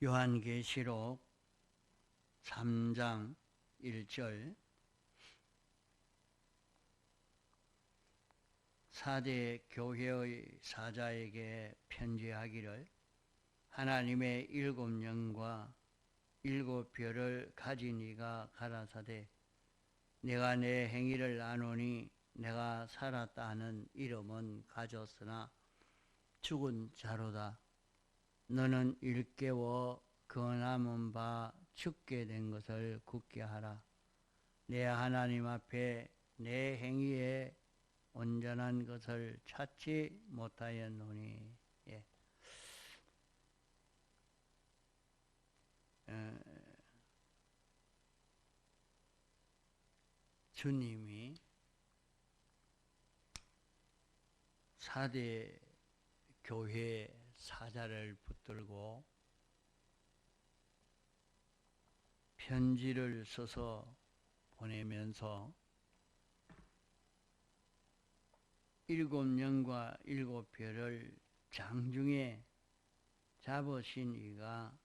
요한계시록 3장 1절 사대 교회의 사자에게 편지하기를 하나님의 일곱 영과 일곱 별을 가진 이가 가라사대 내가 내 행위를 아노니 내가 살았다 하는 이름은 가졌으나 죽은 자로다. 너는 일깨워 거남은 바 죽게 된 것을 굳게 하라. 내 하나님 앞에 내 행위에 온전한 것을 찾지 못하였노니. 주님이 사대 교회 사자를 붙들고 편지를 써서 보내면서 일곱 영과 일곱 별을 장중에 잡으신 이가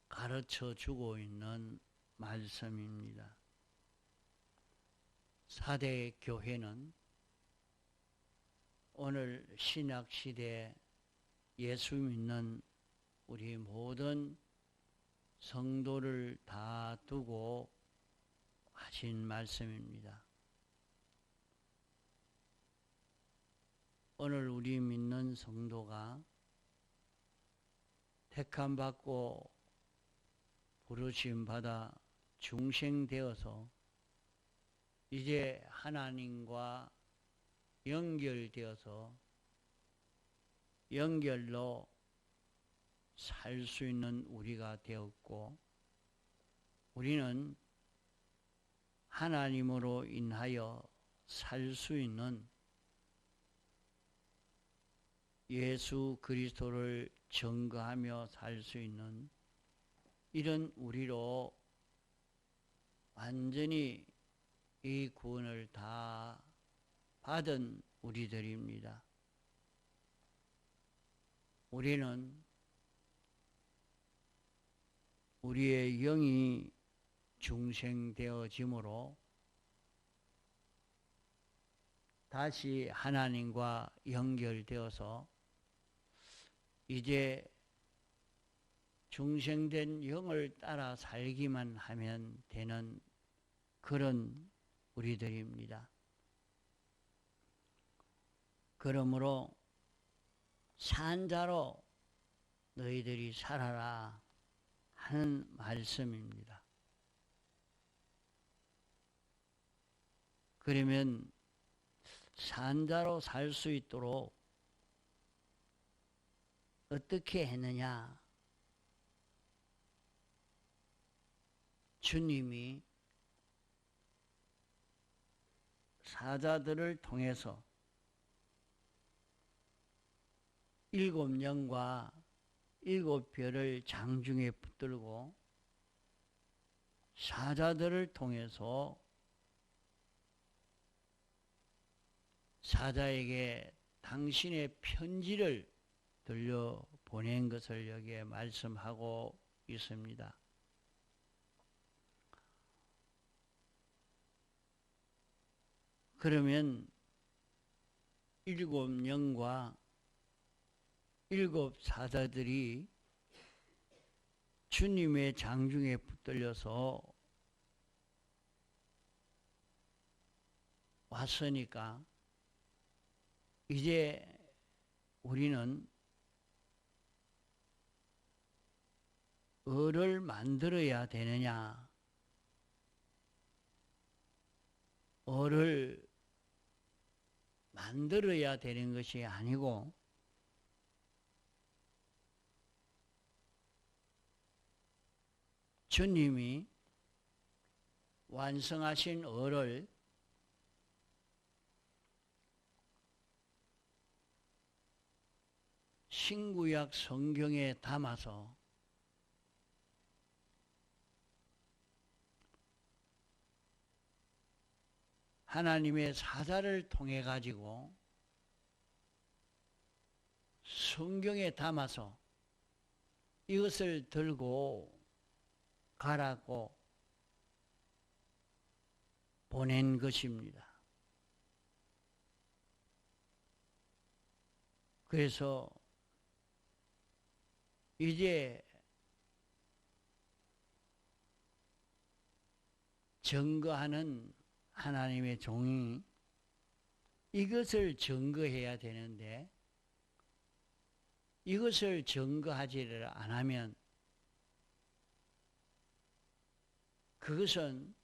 가르쳐 주고 있는 말씀입니다. 사대 교회는 오늘 신약시대 예수 믿는 우리 모든 성도를 다 두고 하신 말씀입니다. 오늘 우리 믿는 성도가 택함받고 부르심받아 중생되어서 이제 하나님과 연결되어서 연결로 살 수 있는 우리가 되었고 우리는 하나님으로 인하여 살 수 있는 예수 그리스도를 증거하며 살 수 있는 이런 우리로 완전히 이 구원을 다 받은 우리들입니다. 우리는 우리의 영이 중생되어지므로 다시 하나님과 연결되어서 이제 중생된 영을 따라 살기만 하면 되는 그런 우리들입니다. 그러므로 산자로 너희들이 살아라 하는 말씀입니다. 그러면 산자로 살 수 있도록 어떻게 했느냐? 주님이 사자들을 통해서 일곱 영과 일곱 별을 장중에 붙들고 사자들을 통해서 사자에게 당신의 편지를 들려 보낸 것을 여기에 말씀하고 있습니다. 그러면 일곱 영과 일곱 사자들이 주님의 장중에 붙들려서 왔으니까 이제 우리는 뭐를 만들어야 되느냐? 뭐를 만들어야 되는 것이 아니고 주님이 완성하신 어를 신구약 성경에 담아서 하나님의 사자를 통해 가지고 성경에 담아서 이것을 들고 가라고 보낸 것입니다. 그래서 이제 증거하는 하나님의 종이 이것을 증거해야 되는데 이것을 증거하지를 않으면 그것은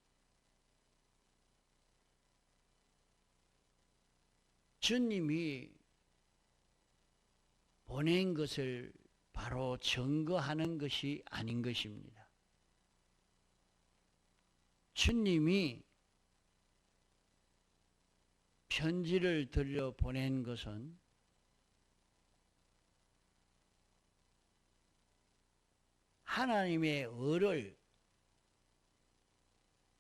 주님이 보낸 것을 바로 증거하는 것이 아닌 것입니다. 주님이 편지를 들려 보낸 것은 하나님의 의를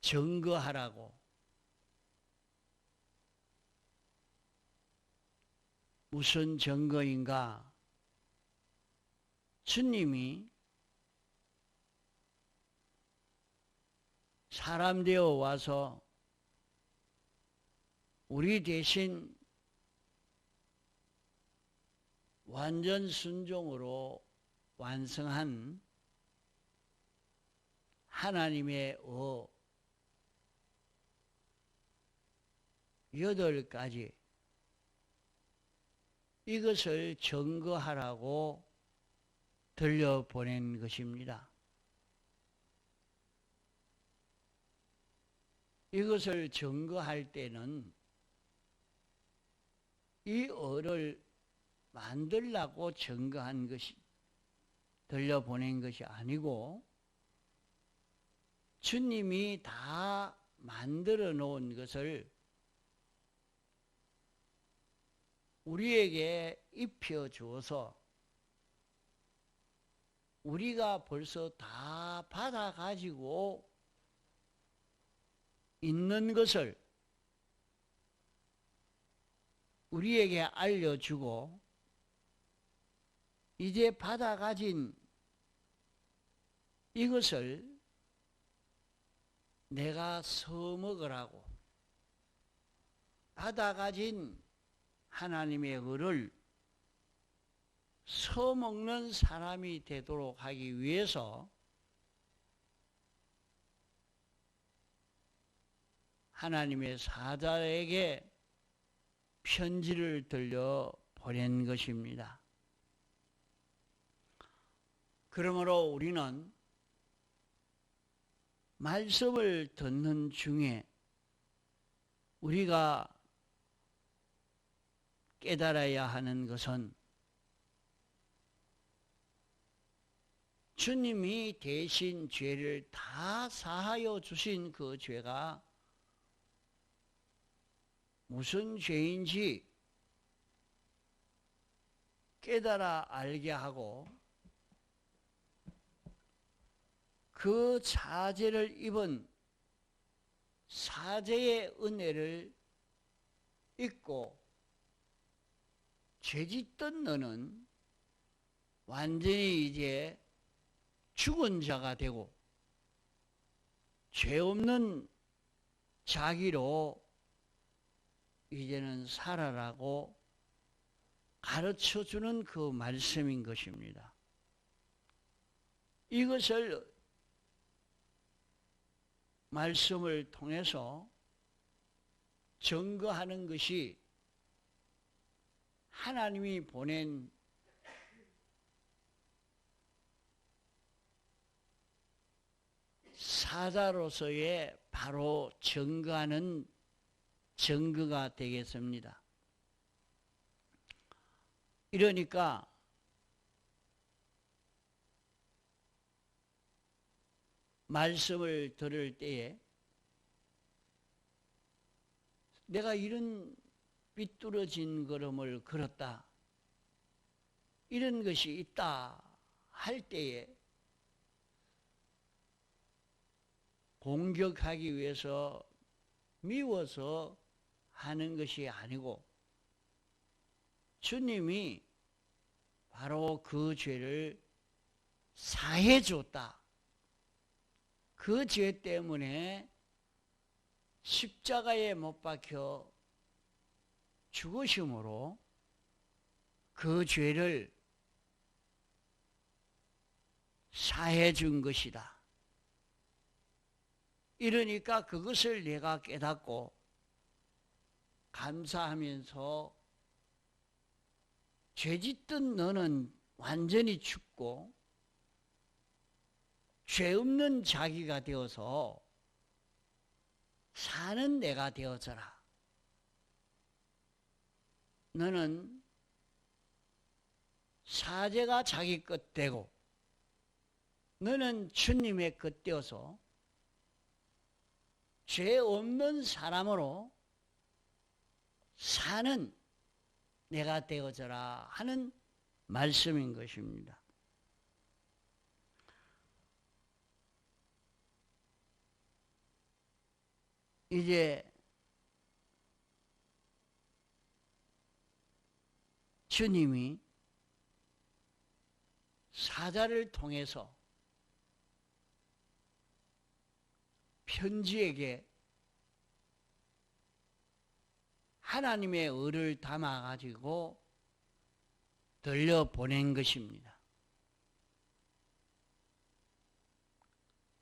증거하라고, 무슨 증거인가? 주님이 사람 되어 와서 우리 대신 완전 순종으로 완성한 하나님의 8가지 이것을 증거하라고 들려보낸 것입니다. 이것을 증거할 때는 이 을을 만들라고 증거한 것이, 들려보낸 것이 아니고 주님이 다 만들어 놓은 것을 우리에게 입혀 주어서 우리가 벌써 다 받아 가지고 있는 것을 우리에게 알려주고 이제 받아 가진 이것을 내가 써먹으라고, 받아 가진 하나님의 의를 써먹는 사람이 되도록 하기 위해서 하나님의 사자에게 편지를 들려 보낸 것입니다. 그러므로 우리는 말씀을 듣는 중에 우리가 깨달아야 하는 것은 주님이 대신 죄를 다 사하여 주신 그 죄가 무슨 죄인지 깨달아 알게 하고 그 사죄를 입은 사죄의 은혜를 잊고 죄짓던 너는 완전히 이제 죽은 자가 되고 죄 없는 자기로 이제는 살아라고 가르쳐주는 그 말씀인 것입니다. 이것을 말씀을 통해서 증거하는 것이 하나님이 보낸 사자로서의 바로 증거하는 증거가 되겠습니다. 이러니까 말씀을 들을 때에 내가 이런 삐뚤어진 걸음을 걸었다, 이런 것이 있다 할 때에 공격하기 위해서 미워서 하는 것이 아니고 주님이 바로 그 죄를 사해 줬다. 그 죄 때문에 십자가에 못 박혀 죽으심으로 그 죄를 사해 준 것이다. 이러니까 그것을 내가 깨닫고 감사하면서 죄짓던 너는 완전히 죽고 죄 없는 자기가 되어서 사는 내가 되어져라. 너는 사제가 자기 것 되고 너는 주님의 것 되어서 죄 없는 사람으로 사는 내가 되어져라 하는 말씀인 것입니다. 이제 주님이 사자를 통해서 편지에게 하나님의 의를 담아가지고 들려보낸 것입니다.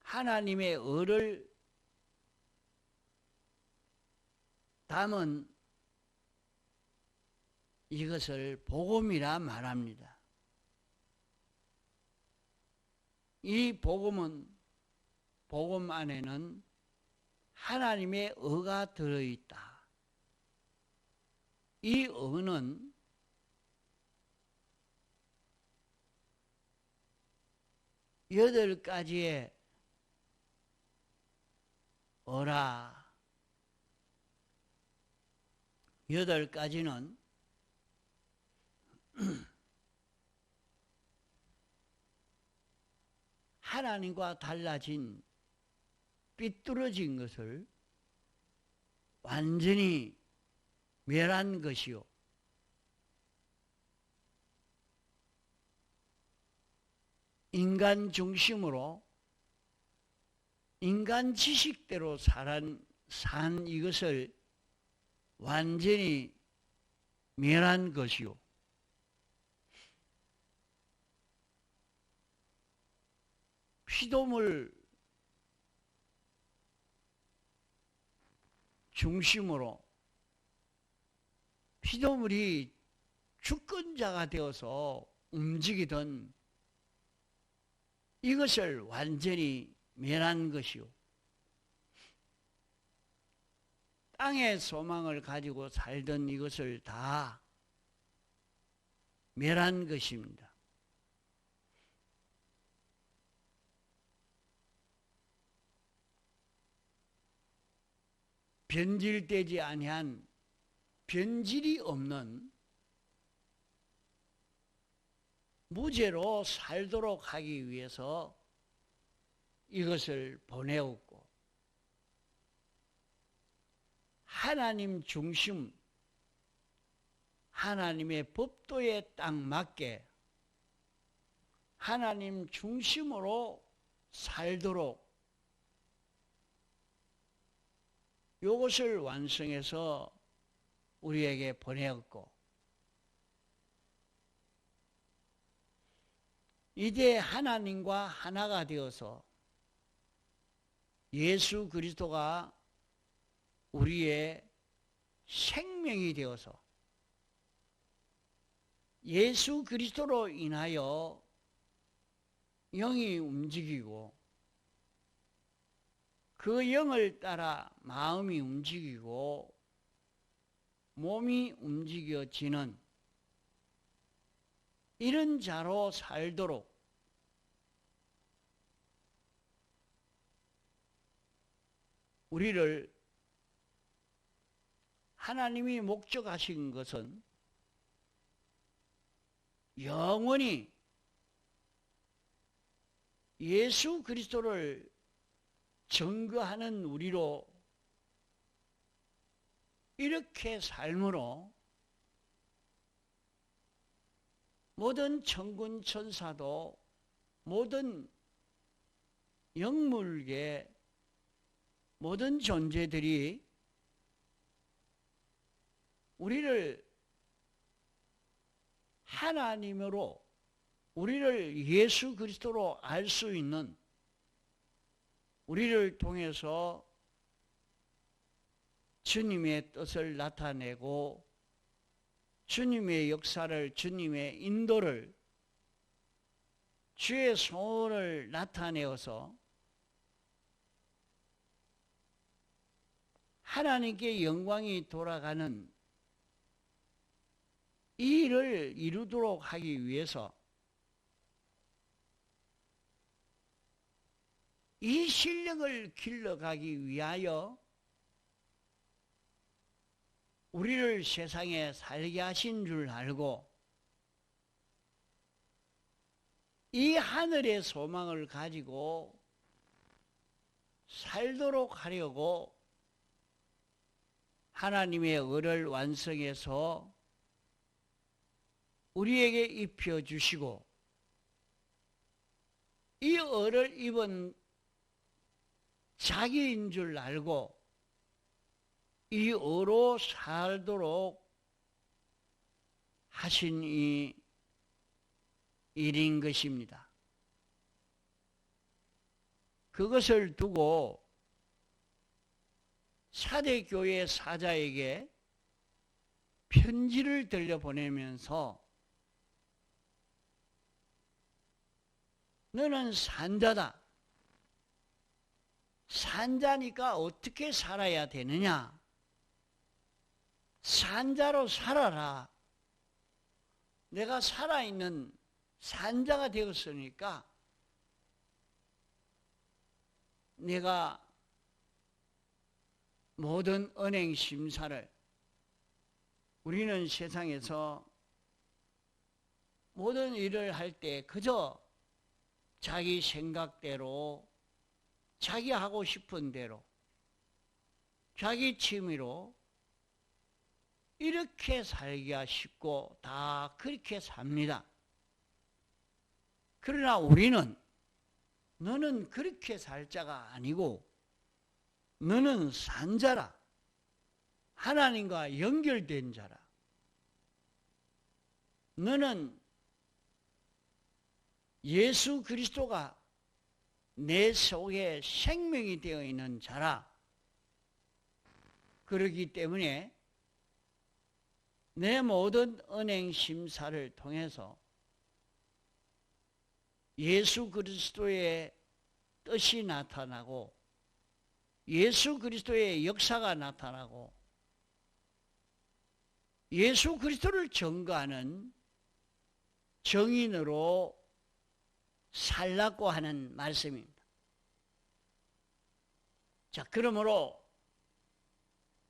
하나님의 의를 담은 이것을 복음이라 말합니다. 이 복음 안에는 하나님의 의가 들어있다. 이 의는 여덟 가지의 어라. 여덟 가지는 하나님과 달라진 삐뚤어진 것을 완전히 멸한 것이요. 인간 중심으로 인간 지식대로 산 이것을 완전히 멸한 것이요. 피조물 중심으로 피조물이 주권자가 되어서 움직이던 이것을 완전히 멸한 것이요. 땅의 소망을 가지고 살던 이것을 다 멸한 것입니다. 변질되지 아니한 변질이 없는 무죄로 살도록 하기 위해서 이것을 보내었고 하나님 중심 하나님의 법도에 딱 맞게 하나님 중심으로 살도록 이것을 완성해서 우리에게 보내었고 이제 하나님과 하나가 되어서 예수 그리스도가 우리의 생명이 되어서 예수 그리스도로 인하여 영이 움직이고 그 영을 따라 마음이 움직이고 몸이 움직여지는 이런 자로 살도록 우리를 하나님이 목적하신 것은 영원히 예수 그리스도를 증거하는 우리로 이렇게 삶으로 모든 천군 천사도 모든 영물계 모든 존재들이 우리를 하나님으로 우리를 예수 그리스도로 알 수 있는 우리를 통해서 주님의 뜻을 나타내고 주님의 역사를 주님의 인도를 주의 소원을 나타내어서 하나님께 영광이 돌아가는 이 일을 이루도록 하기 위해서 이 실력을 길러가기 위하여 우리를 세상에 살게 하신 줄 알고 이 하늘의 소망을 가지고 살도록 하려고 하나님의 의를 완성해서 우리에게 입혀주시고 이 의를 입은 자기인 줄 알고 이 의로 살도록 하신 이 일인 것입니다. 그것을 두고 사대교회 사자에게 편지를 들려보내면서 너는 산자다. 산자니까 어떻게 살아야 되느냐? 산자로 살아라. 내가 살아있는 산자가 되었으니까 내가 모든 언행 심사를 우리는 세상에서 모든 일을 할 때 그저 자기 생각대로 자기 하고 싶은 대로 자기 취미로 이렇게 살기가 쉽고 다 그렇게 삽니다. 그러나 우리는 너는 그렇게 살 자가 아니고 너는 산자라. 하나님과 연결된 자라. 너는 예수 그리스도가 내 속에 생명이 되어 있는 자라. 그렇기 때문에 내 모든 언행 심사를 통해서 예수 그리스도의 뜻이 나타나고 예수 그리스도의 역사가 나타나고 예수 그리스도를 증거하는 증인으로 살라고 하는 말씀입니다. 자, 그러므로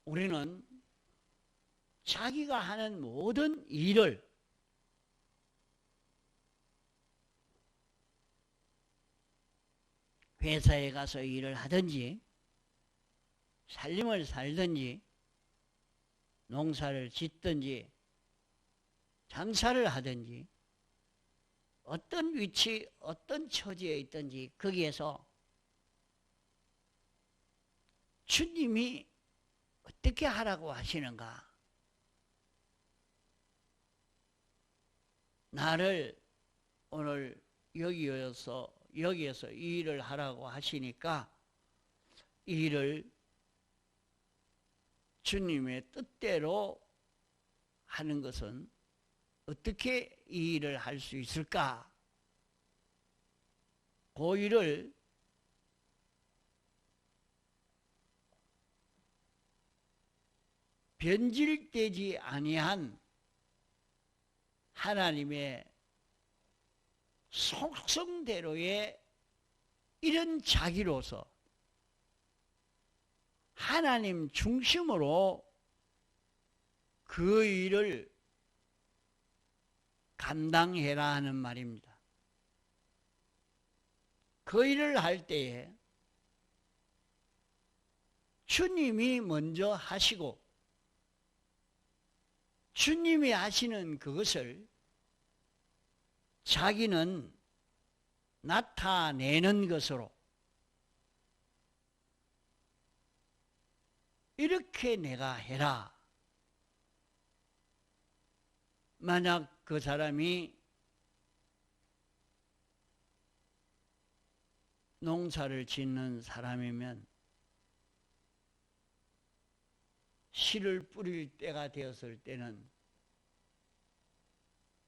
우리는 자기가 하는 모든 일을 회사에 가서 일을 하든지 살림을 살든지 농사를 짓든지 장사를 하든지 어떤 위치 어떤 처지에 있든지 거기에서 주님이 어떻게 하라고 하시는가, 나를 오늘 여기에서 이 일을 하라고 하시니까 이 일을 주님의 뜻대로 하는 것은 어떻게 이 일을 할 수 있을까? 그 일을 변질되지 아니한 하나님의 속성대로의 이런 자기로서 하나님 중심으로 그 일을 감당해라 하는 말입니다. 그 일을 할 때에 주님이 먼저 하시고 주님이 하시는 그것을 자기는 나타내는 것으로 이렇게 내가 해라. 만약 그 사람이 농사를 짓는 사람이면 씨를 뿌릴 때가 되었을 때는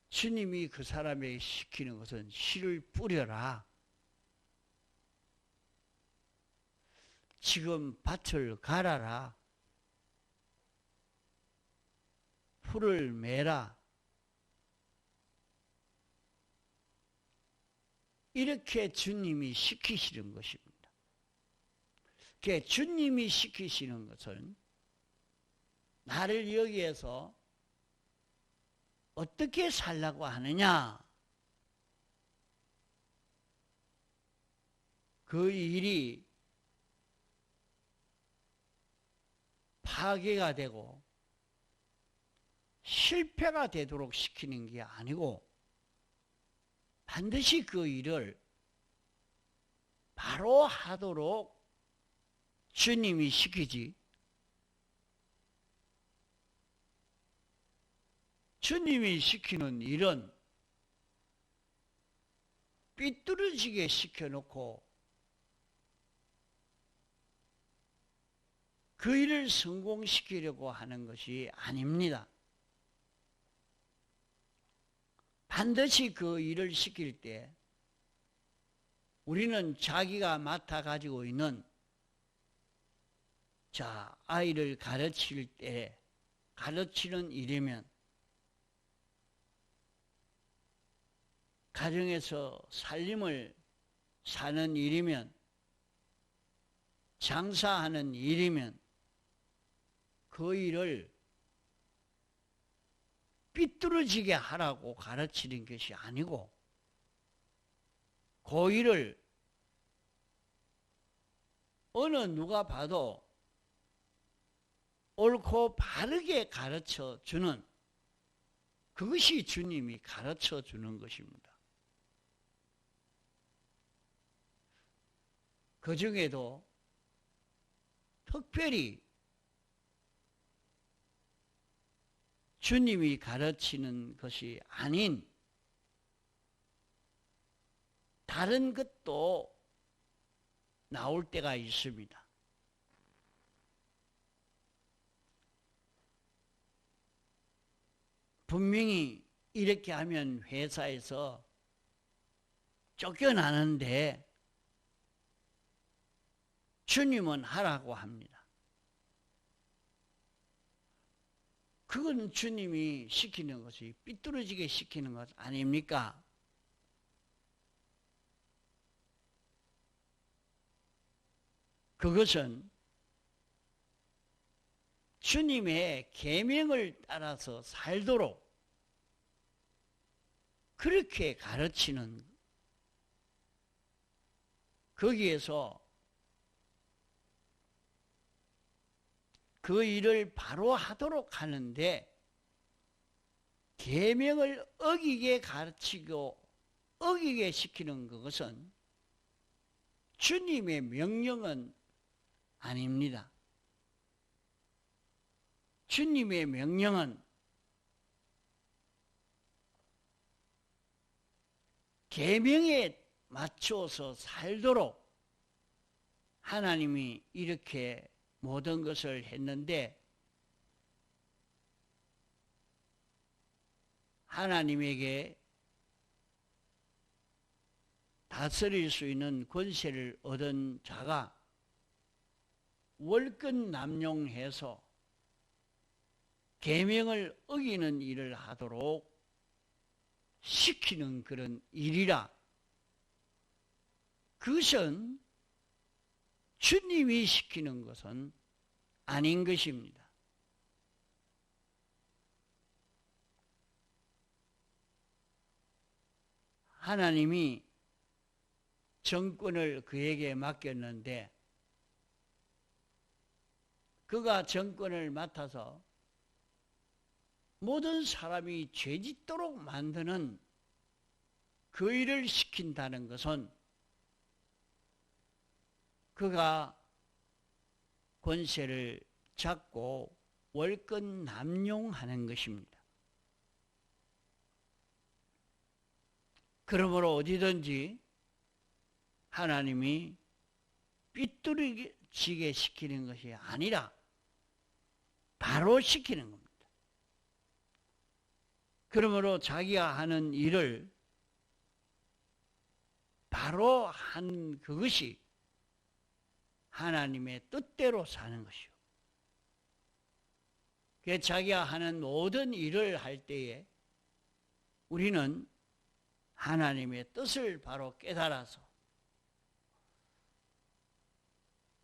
주님이 그 사람에게 시키는 것은 씨를 뿌려라. 지금 밭을 갈아라. 풀을 매라. 이렇게 주님이 시키시는 것입니다. 주님이 시키시는 것은 나를 여기에서 어떻게 살라고 하느냐? 그 일이 파괴가 되고 실패가 되도록 시키는 게 아니고 반드시 그 일을 바로 하도록 주님이 시키지. 주님이 시키는 일은 삐뚤어지게 시켜놓고 그 일을 성공시키려고 하는 것이 아닙니다. 반드시 그 일을 시킬 때 우리는 자기가 맡아 가지고 있는 아이를 가르칠 때 가르치는 일이면 가정에서 살림을 사는 일이면 장사하는 일이면 그 일을 삐뚤어지게 하라고 가르치는 것이 아니고 그 일을 어느 누가 봐도 옳고 바르게 가르쳐 주는 그것이 주님이 가르쳐 주는 것입니다. 그 중에도 특별히 주님이 가르치는 것이 아닌 다른 것도 나올 때가 있습니다. 분명히 이렇게 하면 회사에서 쫓겨나는데 주님은 하라고 합니다. 그건 주님이 시키는 것이 삐뚤어지게 시키는 것 아닙니까? 그것은 주님의 계명을 따라서 살도록 그렇게 가르치는 거기에서 그 일을 바로 하도록 하는데 계명을 어기게 가르치고 어기게 시키는 그것은 주님의 명령은 아닙니다. 주님의 명령은 계명에 맞춰서 살도록 하나님이 이렇게 모든 것을 했는데 하나님에게 다스릴 수 있는 권세를 얻은 자가 월권 남용해서 계명을 어기는 일을 하도록 시키는 그런 일이라 그것은 주님이 시키는 것은 아닌 것입니다. 하나님이 정권을 그에게 맡겼는데 그가 정권을 맡아서 모든 사람이 죄짓도록 만드는 그 일을 시킨다는 것은 그가 권세를 잡고 월권 남용하는 것입니다. 그러므로 어디든지 하나님이 삐뚤어지게 시키는 것이 아니라 바로 시키는 겁니다. 그러므로 자기가 하는 일을 바로 한 그것이 하나님의 뜻대로 사는 것이요. 자기가 하는 모든 일을 할 때에 우리는 하나님의 뜻을 바로 깨달아서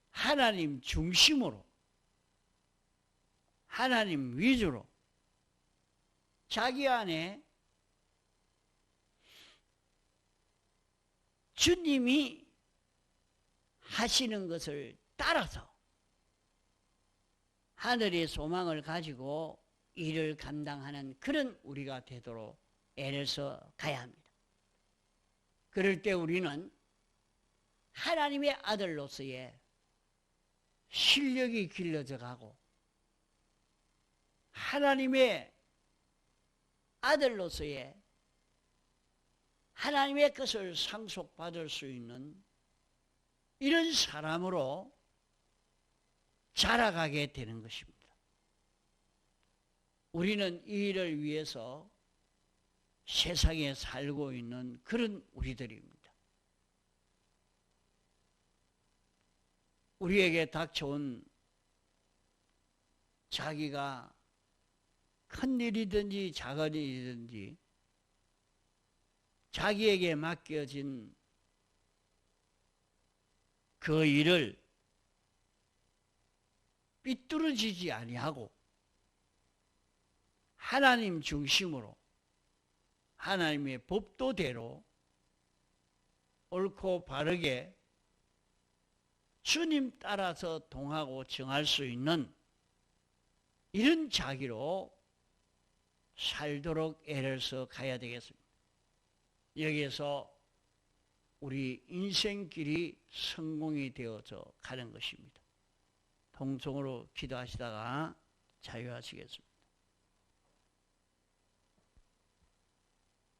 하나님 중심으로, 하나님 위주로 자기 안에 주님이 하시는 것을 따라서 하늘의 소망을 가지고 일을 감당하는 그런 우리가 되도록 애를 써 가야 합니다. 그럴 때 우리는 하나님의 아들로서의 실력이 길러져 가고 하나님의 아들로서의 하나님의 것을 상속받을 수 있는 이런 사람으로 자라가게 되는 것입니다. 우리는 이 일을 위해서 세상에 살고 있는 그런 우리들입니다. 우리에게 닥쳐온 자기가 큰 일이든지 작은 일이든지 자기에게 맡겨진 그 일을 삐뚤어지지 아니하고 하나님 중심으로 하나님의 법도대로 옳고 바르게 주님 따라서 동하고 정할 수 있는 이런 자기로 살도록 애를 써 가야 되겠습니다. 여기에서 우리 인생길이 성공이 되어져 가는 것입니다. 통성으로 기도하시다가 자유하시겠습니다.